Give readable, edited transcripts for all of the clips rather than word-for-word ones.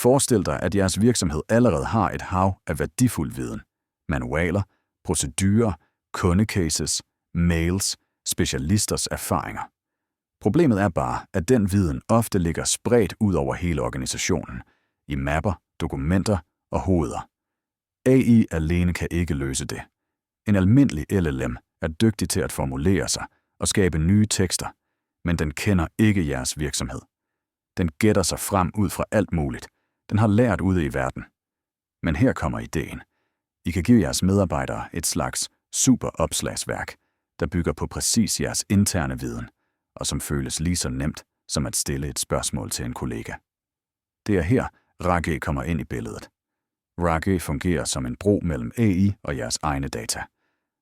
Forestil dig, at jeres virksomhed allerede har et hav af værdifuld viden. Manualer, procedurer, kundecases, mails, specialisters erfaringer. Problemet er bare, at den viden ofte ligger spredt ud over hele organisationen, i mapper, dokumenter og hoveder. AI alene kan ikke løse det. En almindelig LLM er dygtig til at formulere sig og skabe nye tekster, men den kender ikke jeres virksomhed. Den gætter sig frem ud fra alt muligt. Den har lært ude i verden. Men her kommer ideen. I kan give jeres medarbejdere et slags superopslagsværk, der bygger på præcis jeres interne viden, og som føles lige så nemt som at stille et spørgsmål til en kollega. Det er her, RAG kommer ind i billedet. RAG fungerer som en bro mellem AI og jeres egne data.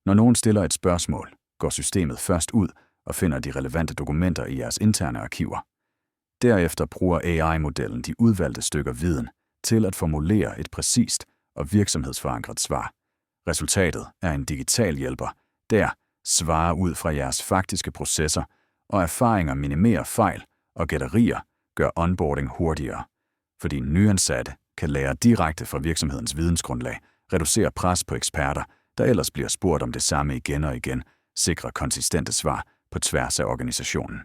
Når nogen stiller et spørgsmål, går systemet først ud og finder de relevante dokumenter i jeres interne arkiver. Derefter bruger AI-modellen de udvalgte stykker viden til at formulere et præcist og virksomhedsforankret svar. Resultatet er en digital hjælper, der svarer ud fra jeres faktiske processer, og erfaringer minimerer fejl og gætterier gør onboarding hurtigere, fordi nyansatte kan lære direkte fra virksomhedens vidensgrundlag, reducere pres på eksperter, der ellers bliver spurgt om det samme igen og igen, sikre konsistente svar på tværs af organisationen.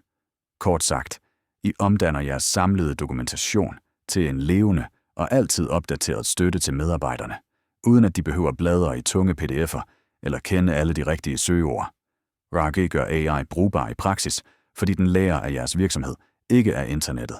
Kort sagt, I omdanner jeres samlede dokumentation til en levende og altid opdateret støtte til medarbejderne, uden at de behøver bladre i tunge pdf'er eller kende alle de rigtige søgeord. RAG gør AI brugbar i praksis, fordi den lærer af jeres virksomhed, ikke af internettet.